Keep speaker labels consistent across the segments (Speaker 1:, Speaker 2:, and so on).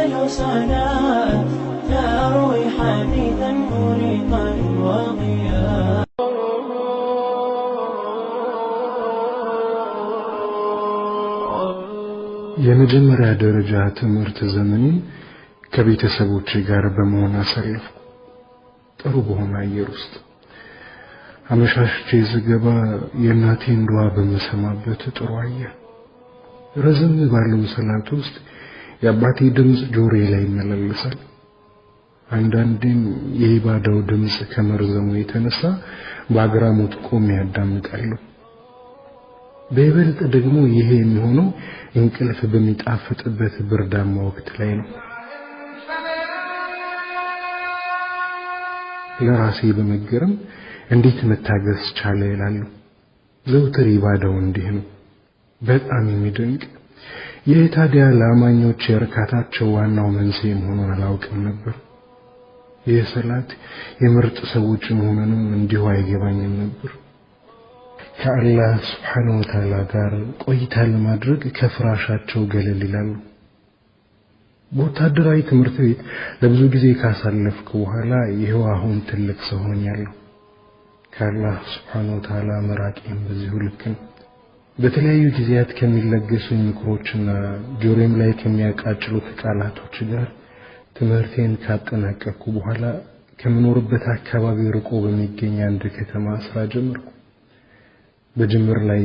Speaker 1: أجمل صلاة تروي حديثا مريقا وضياء.
Speaker 2: የመጀመሪያ ደረጃ ትምህርት ዘመኔን ከቤተሰቦቼ ጋር በመሆን አሳለፍኩ። ጥሩ በሆነ አየር ውስጥ አመሻሽቼ ስገባ የእናቴን ዱዓ በመሰማበት ጥሩ አየር፣ ረዘም ባለው ሰላት ውስጥ የአባቴ ድምጽ ጆሮዬ ላይ ይመላለሳል። አንዳንዴም የኢባዳው ድምጽ ከመርዘሙ የተነሳ በአግራሞት ቆሜ ያዳምጣለሁ። በይበልጥ ደግሞ ይሄ የሚሆነው እንቅልፍ በሚጣፍጥበት ብርዳማ ወቅት ላይ ነው። ለራሴ በመገረም እንዴት መታገስ ቻለ ይላሉ። ዘውትር ኢባዳው እንዲህ ነው፣ በጣም የሚደንቅ። ይህ ታዲያ ለአማኞች የእርካታቸው ዋናው መንስኤ መሆኑን አላውቅም ነበር። ይህ ሰላት የምርጥ ሰዎች መሆኑንም እንዲሁ አይገባኝም ነበር። ከአላህ ሱብሓነሁ ወተዓላ ጋር ቆይታ ለማድረግ ከፍራሻቸው ገለል ይላሉ። በወታደራዊ ትምህርት ቤት ለብዙ ጊዜ ካሳለፍኩ በኋላ ይሄው አሁን ትልቅ ሰው ሆኛለሁ። ከአላህ ሱብሓነሁ ወተዓላ መራቄም በዚሁ ልክ ነው። በተለያዩ ጊዜያት ከሚለገሱ ምክሮችና ጆሮዬም ላይ ከሚያቃጭሉት ቃላቶች ጋር ትምህርቴን ካጠናቀቅኩ በኋላ ከምኖርበት አካባቢ ርቆ በሚገኝ አንድ ከተማ ስራ ጀመርኩ። በጅምር ላይ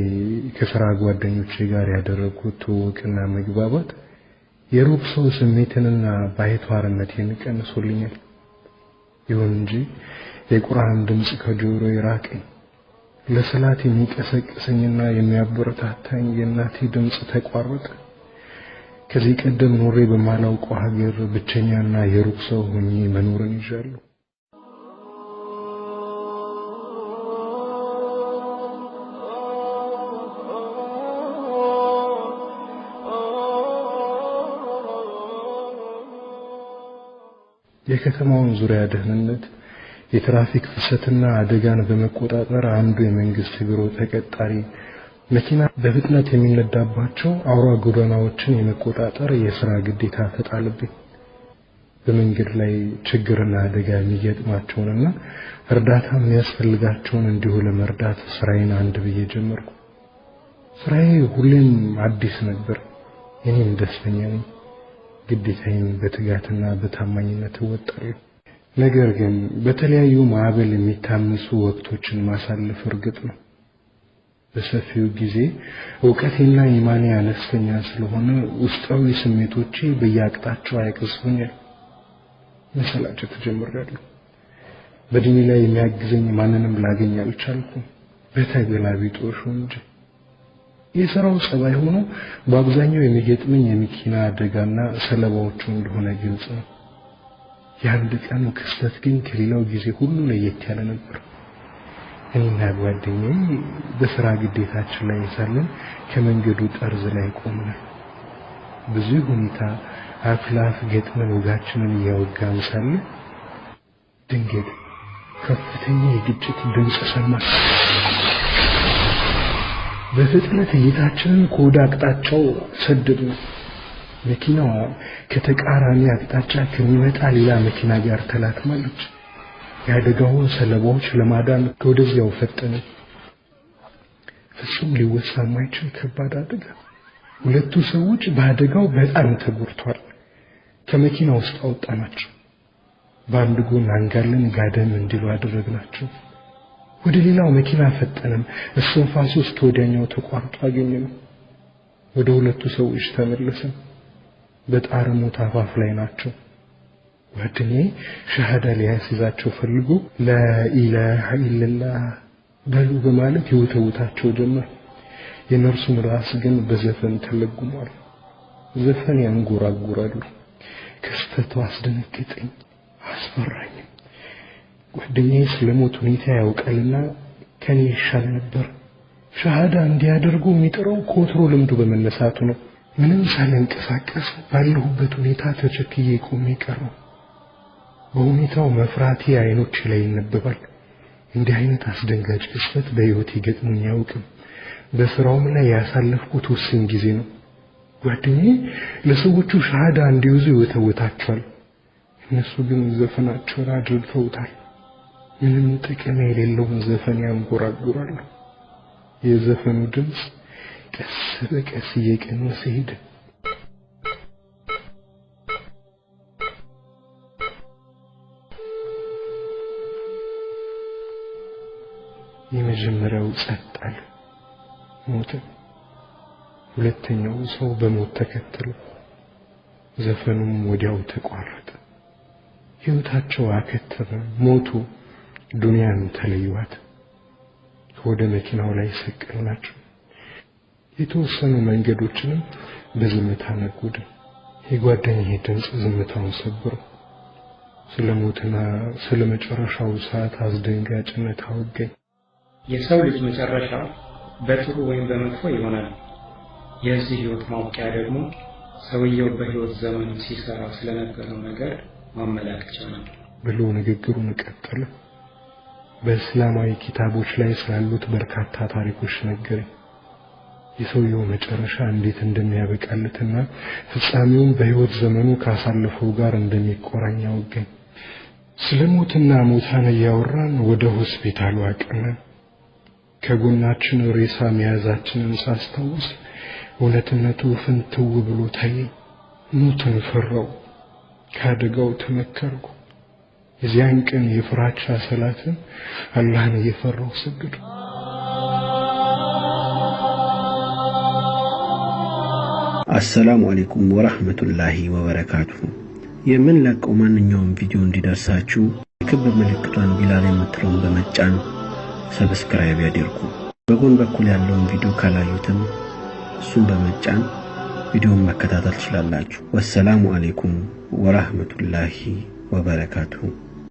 Speaker 2: ከስራ ጓደኞቼ ጋር ያደረኩት ትውውቅና መግባባት የሩቅ ሰው ስሜትንና ባይተዋርነቴን ቀንሶልኛል። ይሁን እንጂ የቁርአን ድምጽ ከጆሮዬ ራቀኝ። ለሰላት የሚቀሰቅሰኝና የሚያበረታታኝ የእናቴ ድምጽ ተቋረጠ። ከዚህ ቀደም ኖሬ በማላውቀው ሀገር ብቸኛና የሩቅ ሰው ሆኜ መኖርን ይዣለሁ። የከተማውን ዙሪያ ደህንነት፣ የትራፊክ ፍሰትና አደጋን በመቆጣጠር አንዱ የመንግስት ቢሮ ተቀጣሪ መኪና በፍጥነት የሚነዳባቸው አውራ ጎዳናዎችን የመቆጣጠር የሥራ ግዴታ ተጣለብኝ። በመንገድ ላይ ችግርና አደጋ የሚገጥማቸውንና እርዳታ የሚያስፈልጋቸውን እንዲሁ ለመርዳት ስራዬን አንድ ብዬ ጀመርኩ። ስራዬ ሁሌም አዲስ ነበር። እኔም ደስተኛ ነኝ። ግዴታዬን በትጋትና በታማኝነት እወጣለሁ። ነገር ግን በተለያዩ ማዕበል የሚታመሱ ወቅቶችን ማሳለፍ እርግጥ ነው። በሰፊው ጊዜ ዕውቀቴና ኢማኔ አነስተኛ ስለሆነ ውስጣዊ ስሜቶቼ በየአቅጣጫው ያቀዝፉኛል። መሰላቸት ጀምሬያለሁ። በዲኔ ላይ የሚያግዘኝ ማንንም ላገኝ አልቻልኩም፣ በተገላቢጦሹ እንጂ። የሥራው ጸባይ ሆኖ በአብዛኛው የሚገጥመኝ የመኪና አደጋና ሰለባዎቹ እንደሆነ ግልጽ ነው። የአንድ ቀኑ ክስተት ግን ከሌላው ጊዜ ሁሉ ለየት ያለ ነበር። እኔና ጓደኛዬ በሥራ ግዴታችን ላይ ሳለን ከመንገዱ ጠርዝ ላይ ቆመን ብዙ ሁኔታ አፍላፍ ገጥመን ወጋችንን እያወጋን ሳለ ድንገት ከፍተኛ የግጭት ድምፅ ሰማን። በፍጥነት እይታችንን ከወደ አቅጣጫው ሰደድን። መኪናዋ ከተቃራኒ አቅጣጫ ከሚመጣ ሌላ መኪና ጋር ተላትማለች። የአደጋውን ሰለባዎች ለማዳን ወደዚያው ፈጠንን። ፍጹም ሊወሳ የማይችል ከባድ አደጋ። ሁለቱ ሰዎች በአደጋው በጣም ተጎድተዋል። ከመኪና ውስጥ አወጣናቸው። በአንድ ጎን አንጋለን ጋደም እንዲሉ አደረግናቸው። ወደ ሌላው መኪና ፈጠንን። እስትንፋሱ እስከ ወዲያኛው ተቋርጦ አገኘነው። ወደ ሁለቱ ሰዎች ተመለስን። በጣር ሞት አፋፍ ላይ ናቸው። ጓደኛዬ ሸሃዳ ሊያስይዛቸው ፈልጎ ላኢላሃ ኢላላህ በሉ በማለት ይወተውታቸው ጀመር። የነርሱ ራስ ግን በዘፈን ተለጉሟል። ዘፈን ያንጎራጉራሉ። ክስተቱ አስደነገጠኝ፣ አስፈራኝ። ጓደኛዬ ስለሞት ሁኔታ ያውቃልና ከኔ ይሻል ነበር። ሸሃዳ እንዲያደርጉ የሚጥረው ከወትሮ ልምዱ በመነሳቱ ነው። ምንም ሳልንቀሳቀስ ባለሁበት ሁኔታ ተቸክዬ ቆሜ ቀረሁ። በሁኔታው መፍራቴ አይኖቼ ላይ ይነበባል። እንዲህ አይነት አስደንጋጭ ክስተት በሕይወቴ ገጥሞኝ አያውቅም። በስራውም ላይ ያሳለፍኩት ውስን ጊዜ ነው። ጓደኛዬ ለሰዎቹ ሻሃዳ እንዲይዙ ይወተውታቸዋል። እነሱ ግን ዘፈናቸውን አድርገውታል። ምንም ጥቅም የሌለውን ዘፈን ያንጎራጉራሉ። የዘፈኑ ድምፅ ቀስ በቀስ እየቀነሰ ሄደ። የመጀመሪያው ጸጥ አለ፣ ሞተ። ሁለተኛው ሰው በሞት ተከተለ። ዘፈኑም ወዲያው ተቋረጠ። ሕይወታቸው አከተመ፣ ሞቱ፣ ዱንያን ተለዩዋት። ወደ መኪናው ላይ ሰቀልናቸው። የተወሰኑ መንገዶችንም በዝምታ ነጎደ። የጓደኛዬ ድምፅ ዝምታውን ሰብሮ ስለሞትና ስለመጨረሻው ሰዓት አስደንጋጭነት አወገኝ።
Speaker 3: የሰው ልጅ መጨረሻ በጥሩ ወይም በመጥፎ ይሆናል። የዚህ ህይወት ማውቂያ ደግሞ ሰውየው በህይወት ዘመኑ ሲሰራ ስለነበረው ነገር ማመላከቻ ነው
Speaker 2: ብሎ ንግግሩን ቀጠለ። በእስላማዊ ኪታቦች ላይ ስላሉት በርካታ ታሪኮች ነገረኝ። የሰውየው መጨረሻ እንዴት እንደሚያበቃለትና ፍጻሜውን በህይወት ዘመኑ ካሳለፈው ጋር እንደሚቆራኝ አወገኝ። ስለሞትና ሙታን እያወራን ወደ ሆስፒታሉ አቀናን። ከጎናችን ሬሳ መያዛችንን ሳስታውስ እውነትነቱ ፍንትው ብሎ ታየኝ። ሞትን ፈራው፣ ካደጋው ተመከርኩ። የዚያን ቀን የፍራቻ ሰላትን አላህን እየፈራው ሰግዱ።
Speaker 4: አሰላሙ አለይኩም ወራህመቱላሂ ወበረካቱሁ። የምንለቀው ማንኛውም ቪዲዮ እንዲደርሳችሁ ክብ ምልክቷን ቢላል የምትለውን በመጫን ሰብስክራይብ ያድርጉ። በጎን በኩል ያለውን ቪዲዮ ካላዩትም እሱን በመጫን ቪዲዮውን መከታተል ትችላላችሁ። ወሰላሙ አለይኩም ወራህመቱላሂ ወበረካቱሁ።